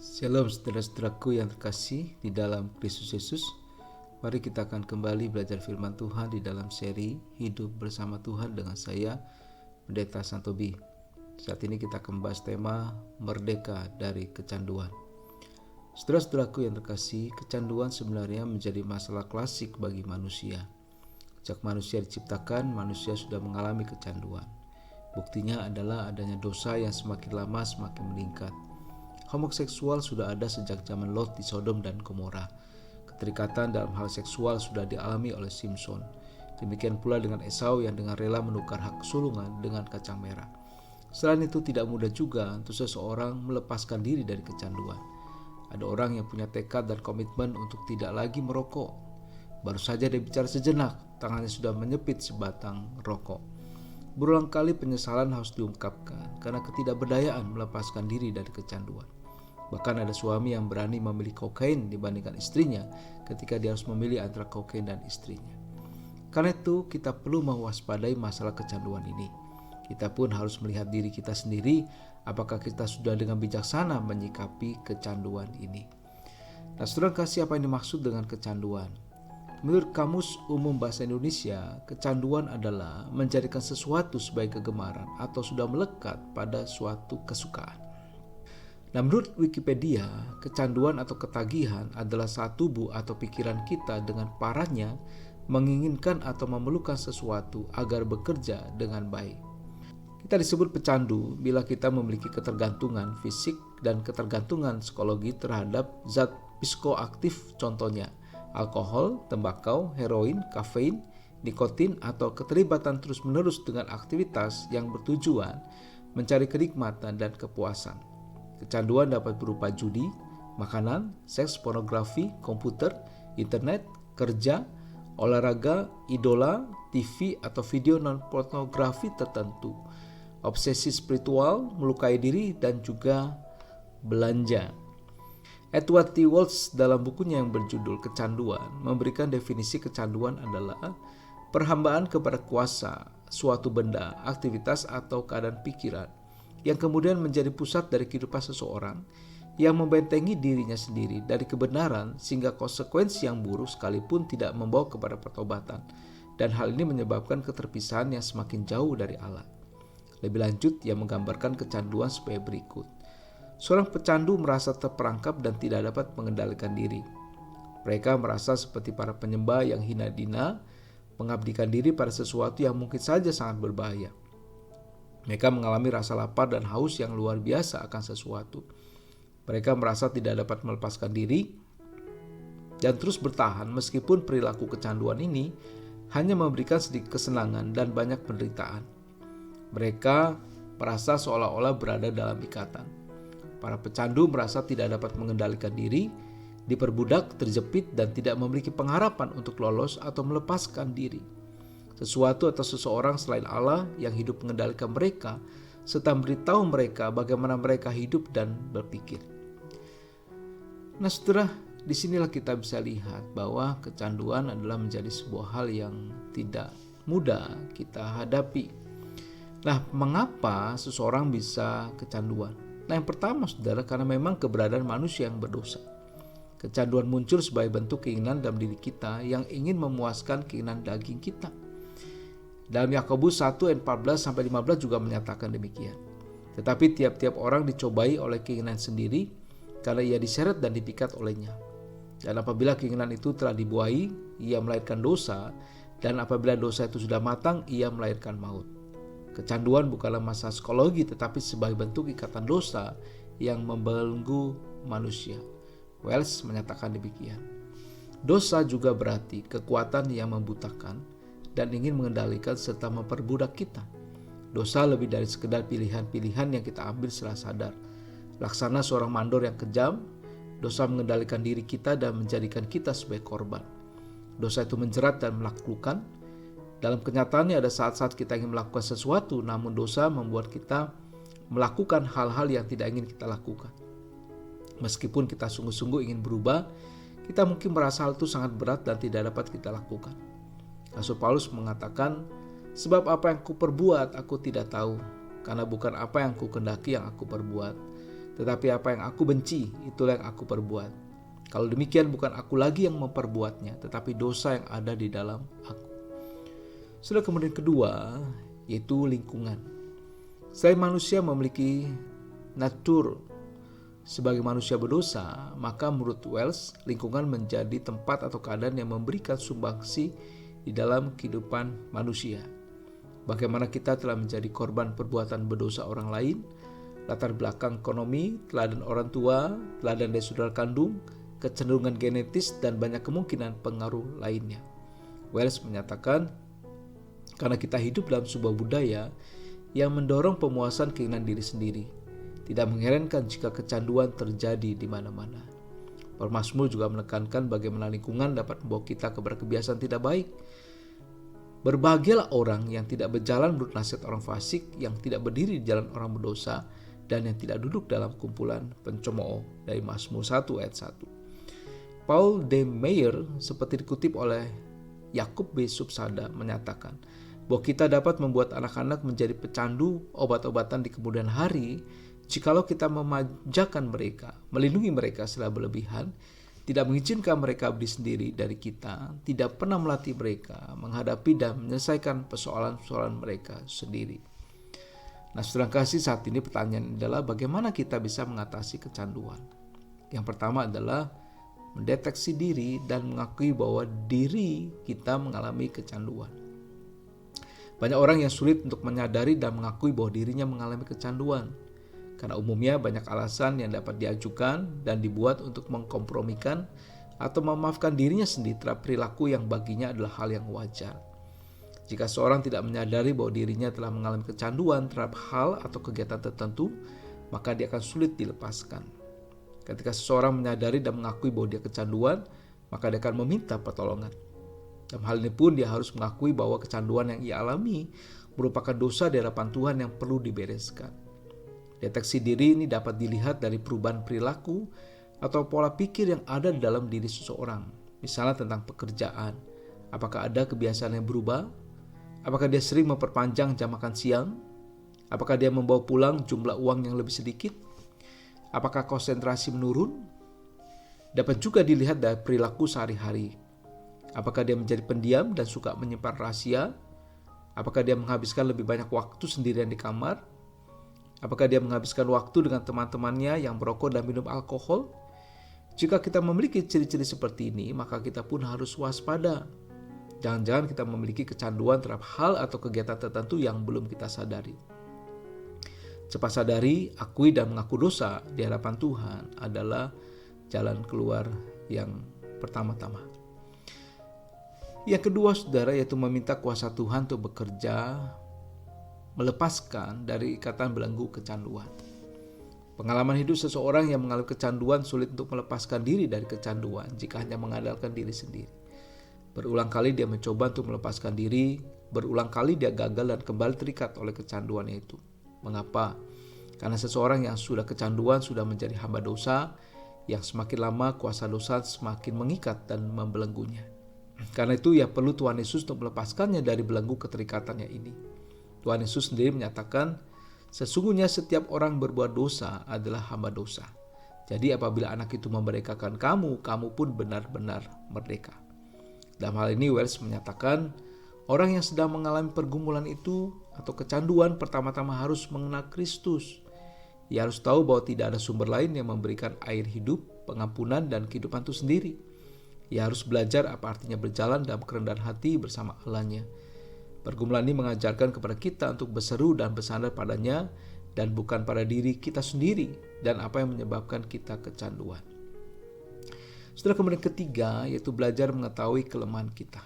Shalom saudara-saudaraku yang terkasih di dalam Kristus Yesus. Mari kita akan kembali belajar firman Tuhan di dalam seri Hidup Bersama Tuhan dengan saya, Pendeta Santobi. Saat ini kita akan membahas tema Merdeka dari Kecanduan. Saudara-saudaraku yang terkasih, kecanduan sebenarnya menjadi masalah klasik bagi manusia. Sejak manusia diciptakan, manusia sudah mengalami kecanduan. Buktinya adalah adanya dosa yang semakin lama semakin meningkat. Homoseksual sudah ada sejak zaman Lot di Sodom dan Gomora. Keterikatan dalam hal seksual sudah dialami oleh Simpson. Demikian pula dengan Esau yang dengan rela menukar hak kesulungan dengan kacang merah. Selain itu tidak mudah juga untuk seseorang melepaskan diri dari kecanduan. Ada orang yang punya tekad dan komitmen untuk tidak lagi merokok. Baru saja dia bicara sejenak, tangannya sudah menyepit sebatang rokok. Berulang kali penyesalan harus diungkapkan karena ketidakberdayaan melepaskan diri dari kecanduan. Bahkan ada suami yang berani memilih kokain dibandingkan istrinya ketika dia harus memilih antara kokain dan istrinya. Karena itu kita perlu mewaspadai masalah kecanduan ini. Kita pun harus melihat diri kita sendiri, apakah kita sudah dengan bijaksana menyikapi kecanduan ini. Nah, saudara kasih, apa yang dimaksud dengan kecanduan? Menurut Kamus Umum Bahasa Indonesia, kecanduan adalah menjadikan sesuatu sebagai kegemaran atau sudah melekat pada suatu kesukaan. Nah, menurut Wikipedia, kecanduan atau ketagihan adalah saat tubuh atau pikiran kita dengan parahnya menginginkan atau memerlukan sesuatu agar bekerja dengan baik. Kita disebut pecandu bila kita memiliki ketergantungan fisik dan ketergantungan psikologi terhadap zat psikoaktif, contohnya alkohol, tembakau, heroin, kafein, nikotin, atau keterlibatan terus-menerus dengan aktivitas yang bertujuan mencari kenikmatan dan kepuasan. Kecanduan dapat berupa judi, makanan, seks, pornografi, komputer, internet, kerja, olahraga, idola, TV, atau video non-pornografi tertentu, obsesi spiritual, melukai diri, dan juga belanja. Edward T. Walsh dalam bukunya yang berjudul Kecanduan memberikan definisi kecanduan adalah perhambaan kepada kuasa, suatu benda, aktivitas atau keadaan pikiran yang kemudian menjadi pusat dari kehidupan seseorang yang membentengi dirinya sendiri dari kebenaran sehingga konsekuensi yang buruk sekalipun tidak membawa kepada pertobatan, dan hal ini menyebabkan keterpisahan yang semakin jauh dari Allah. Lebih lanjut, ia menggambarkan kecanduan sebagai berikut. Seorang pecandu merasa terperangkap dan tidak dapat mengendalikan diri. Mereka merasa seperti para penyembah yang hina dina, mengabdikan diri pada sesuatu yang mungkin saja sangat berbahaya. Mereka mengalami rasa lapar dan haus yang luar biasa akan sesuatu. Mereka merasa tidak dapat melepaskan diri dan terus bertahan meskipun perilaku kecanduan ini hanya memberikan sedikit kesenangan dan banyak penderitaan. Mereka merasa seolah-olah berada dalam ikatan. Para pecandu merasa tidak dapat mengendalikan diri, diperbudak, terjepit, dan tidak memiliki pengharapan untuk lolos atau melepaskan diri. Sesuatu atau seseorang selain Allah yang hidup mengendalikan mereka, serta memberitahu mereka bagaimana mereka hidup dan berpikir. Nah, saudara, disinilah kita bisa lihat bahwa kecanduan adalah menjadi sebuah hal yang tidak mudah kita hadapi. Nah, mengapa seseorang bisa kecanduan? Nah, yang pertama, saudara, karena memang keberadaan manusia yang berdosa. Kecanduan muncul sebagai bentuk keinginan dalam diri kita yang ingin memuaskan keinginan daging kita. Dalam Yakobus 1 ayat 14-15 juga menyatakan demikian. Tetapi tiap-tiap orang dicobai oleh keinginan sendiri karena ia diseret dan dipikat olehnya. Dan apabila keinginan itu telah dibuai, ia melahirkan dosa, dan apabila dosa itu sudah matang, ia melahirkan maut. Kecanduan bukanlah masalah psikologi tetapi sebagai bentuk ikatan dosa yang membelenggu manusia. Wells menyatakan demikian. Dosa juga berarti kekuatan yang membutakan dan ingin mengendalikan serta memperbudak kita. Dosa lebih dari sekedar pilihan-pilihan yang kita ambil secara sadar. Laksana seorang mandor yang kejam, dosa mengendalikan diri kita dan menjadikan kita sebagai korban. Dosa itu menjerat dan menaklukkan. Dalam kenyataannya ada saat-saat kita ingin melakukan sesuatu, namun dosa membuat kita melakukan hal-hal yang tidak ingin kita lakukan. Meskipun kita sungguh-sungguh ingin berubah, kita mungkin merasa hal itu sangat berat dan tidak dapat kita lakukan. Rasul Paulus mengatakan, sebab apa yang ku perbuat aku tidak tahu, karena bukan apa yang ku kehendaki yang aku perbuat, Tetapi apa yang aku benci, itulah yang aku perbuat. Kalau demikian bukan aku lagi yang memperbuatnya, tetapi dosa yang ada di dalam aku. Sudah kemudian kedua, yaitu lingkungan. Selain manusia memiliki natur sebagai manusia berdosa, maka menurut Wells, lingkungan menjadi tempat atau keadaan yang memberikan sumbangsi di dalam kehidupan manusia. Bagaimana kita telah menjadi korban perbuatan berdosa orang lain, latar belakang ekonomi, teladan orang tua, teladan dari saudara kandung, kecenderungan genetis, dan banyak kemungkinan pengaruh lainnya. Wells menyatakan, karena kita hidup dalam sebuah budaya yang mendorong pemuasan keinginan diri sendiri, tidak mengherankan jika kecanduan terjadi di mana-mana. Pemazmur juga menekankan bagaimana lingkungan dapat membawa kita kepada kebiasaan tidak baik. Berbahagialah orang yang tidak berjalan menurut nasihat orang fasik, yang tidak berdiri di jalan orang berdosa, dan yang tidak duduk dalam kumpulan pencemooh, dari Mazmur 1 ayat 1. Paul D. Meyer, seperti dikutip oleh Yakub B. Subsada, menyatakan bahwa kita dapat membuat anak-anak menjadi pecandu obat-obatan di kemudian hari jikalau kita memanjakan mereka, melindungi mereka secara berlebihan, tidak mengizinkan mereka berdiri sendiri dari kita, tidak pernah melatih mereka menghadapi dan menyelesaikan persoalan-persoalan mereka sendiri. Nah, saudara kasih, saat ini pertanyaan adalah bagaimana kita bisa mengatasi kecanduan. Yang pertama adalah mendeteksi diri dan mengakui bahwa diri kita mengalami kecanduan. Banyak orang yang sulit untuk menyadari dan mengakui bahwa dirinya mengalami kecanduan, karena umumnya banyak alasan yang dapat diajukan dan dibuat untuk mengkompromikan atau memaafkan dirinya sendiri terhadap perilaku yang baginya adalah hal yang wajar. Jika seorang tidak menyadari bahwa dirinya telah mengalami kecanduan terhadap hal atau kegiatan tertentu, maka dia akan sulit dilepaskan. Ketika seseorang menyadari dan mengakui bahwa dia kecanduan, maka dia akan meminta pertolongan. Dalam hal ini pun dia harus mengakui bahwa kecanduan yang ia alami merupakan dosa di hadapan Tuhan yang perlu dibereskan. Deteksi diri ini dapat dilihat dari perubahan perilaku atau pola pikir yang ada di dalam diri seseorang. Misalnya tentang pekerjaan. Apakah ada kebiasaan yang berubah? Apakah dia sering memperpanjang jam makan siang? Apakah dia membawa pulang jumlah uang yang lebih sedikit? Apakah konsentrasi menurun? Dapat juga dilihat dari perilaku sehari-hari. Apakah dia menjadi pendiam dan suka menyimpan rahasia? Apakah dia menghabiskan lebih banyak waktu sendirian di kamar? Apakah dia menghabiskan waktu dengan teman-temannya yang merokok dan minum alkohol? Jika kita memiliki ciri-ciri seperti ini, maka kita pun harus waspada. Jangan-jangan kita memiliki kecanduan terhadap hal atau kegiatan tertentu yang belum kita sadari. Cepat sadari, akui dan mengaku dosa di hadapan Tuhan adalah jalan keluar yang pertama-tama. Yang kedua, saudara, yaitu meminta kuasa Tuhan untuk bekerja, melepaskan dari ikatan belenggu kecanduan. Pengalaman hidup seseorang yang mengalami kecanduan sulit untuk melepaskan diri dari kecanduan jika hanya mengandalkan diri sendiri. Berulang kali dia mencoba untuk melepaskan diri, berulang kali dia gagal dan kembali terikat oleh kecanduannya itu. Mengapa? Karena seseorang yang sudah kecanduan sudah menjadi hamba dosa, yang semakin lama kuasa dosa semakin mengikat dan membelenggunya. Karena itu ia perlu Tuhan Yesus untuk melepaskannya dari belenggu keterikatannya ini. Tuhan Yesus sendiri menyatakan, sesungguhnya setiap orang berbuat dosa adalah hamba dosa. Jadi apabila anak itu memerdekakan kamu, kamu pun benar-benar merdeka. Dalam hal ini Wells menyatakan, orang yang sedang mengalami pergumulan itu atau kecanduan pertama-tama harus mengenal Kristus. Ia harus tahu bahwa tidak ada sumber lain yang memberikan air hidup, pengampunan, dan kehidupan itu sendiri. Ia harus belajar apa artinya berjalan dalam kerendahan hati bersama Allah-Nya. Pergumulan ini mengajarkan kepada kita untuk berseru dan bersandar padanya dan bukan pada diri kita sendiri dan apa yang menyebabkan kita kecanduan. Setelah kemudian ketiga, yaitu belajar mengetahui kelemahan kita.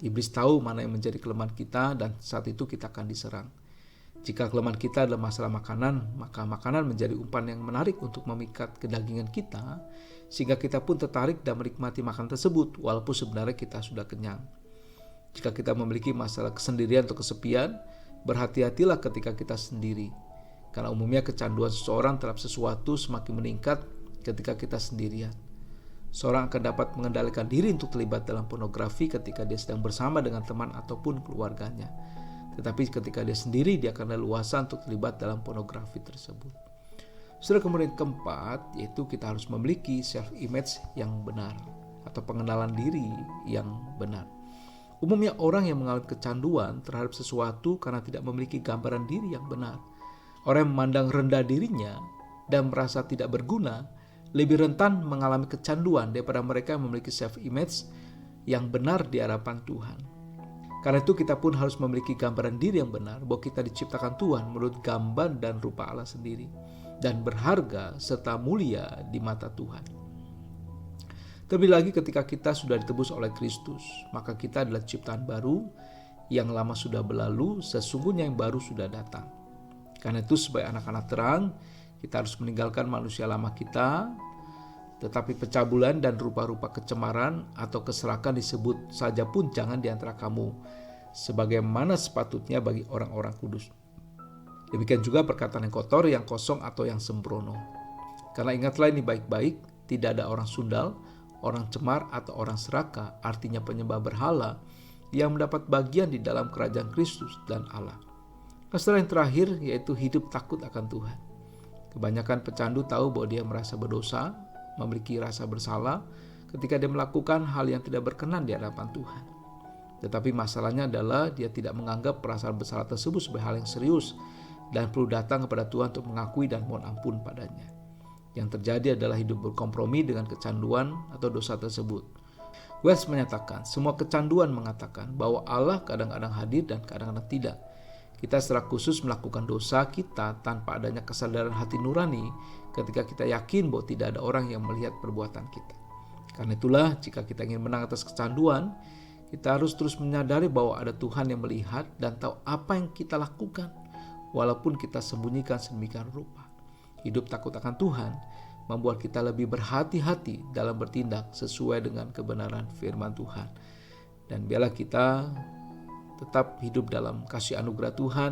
Iblis tahu mana yang menjadi kelemahan kita dan saat itu kita akan diserang. Jika kelemahan kita adalah masalah makanan, maka makanan menjadi umpan yang menarik untuk memikat kedagingan kita, sehingga kita pun tertarik dan menikmati makanan tersebut, walaupun sebenarnya kita sudah kenyang. Jika kita memiliki masalah kesendirian atau kesepian, berhati-hatilah ketika kita sendiri. Karena umumnya kecanduan seseorang terhadap sesuatu semakin meningkat ketika kita sendirian. Seorang akan dapat mengendalikan diri untuk terlibat dalam pornografi ketika dia sedang bersama dengan teman ataupun keluarganya. Tetapi ketika dia sendiri, dia akan leluasa untuk terlibat dalam pornografi tersebut. Saudara, kemudian keempat, yaitu kita harus memiliki self-image yang benar atau pengenalan diri yang benar. Umumnya orang yang mengalami kecanduan terhadap sesuatu karena tidak memiliki gambaran diri yang benar. Orang yang memandang rendah dirinya dan merasa tidak berguna lebih rentan mengalami kecanduan daripada mereka yang memiliki self-image yang benar di hadapan Tuhan. Karena itu kita pun harus memiliki gambaran diri yang benar bahwa kita diciptakan Tuhan menurut gambar dan rupa Allah sendiri dan berharga serta mulia di mata Tuhan. Terlebih lagi ketika kita sudah ditebus oleh Kristus, maka kita adalah ciptaan baru, yang lama sudah berlalu, sesungguhnya yang baru sudah datang. Karena itu sebagai anak-anak terang, kita harus meninggalkan manusia lama kita, tetapi pencabulan dan rupa-rupa kecemaran atau keserakan disebut saja pun jangan di antara kamu, sebagaimana sepatutnya bagi orang-orang kudus. Demikian juga perkataan yang kotor, yang kosong atau yang sembrono. Karena ingatlah ini baik-baik, tidak ada orang sundal, orang cemar atau orang serakah, artinya penyembah berhala, yang mendapat bagian di dalam kerajaan Kristus dan Allah. Setelah yang terakhir yaitu hidup takut akan Tuhan. Kebanyakan pecandu tahu bahwa dia merasa berdosa, memiliki rasa bersalah ketika dia melakukan hal yang tidak berkenan di hadapan Tuhan. Tetapi masalahnya adalah dia tidak menganggap perasaan bersalah tersebut sebagai hal yang serius dan perlu datang kepada Tuhan untuk mengakui dan mohon ampun padanya. Yang terjadi adalah hidup berkompromi dengan kecanduan atau dosa tersebut. Wells menyatakan, semua kecanduan mengatakan bahwa Allah kadang-kadang hadir dan kadang-kadang tidak. Kita secara khusus melakukan dosa kita tanpa adanya kesadaran hati nurani ketika kita yakin bahwa tidak ada orang yang melihat perbuatan kita. Karena itulah, jika kita ingin menang atas kecanduan, kita harus terus menyadari bahwa ada Tuhan yang melihat dan tahu apa yang kita lakukan, walaupun kita sembunyikan sedemikian rupa. Hidup takut akan Tuhan membuat kita lebih berhati-hati dalam bertindak sesuai dengan kebenaran firman Tuhan. Dan biarlah kita tetap hidup dalam kasih anugerah Tuhan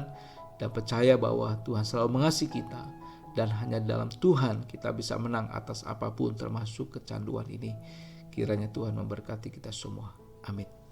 dan percaya bahwa Tuhan selalu mengasihi kita, dan hanya dalam Tuhan kita bisa menang atas apapun termasuk kecanduan ini. Kiranya Tuhan memberkati kita semua. Amin.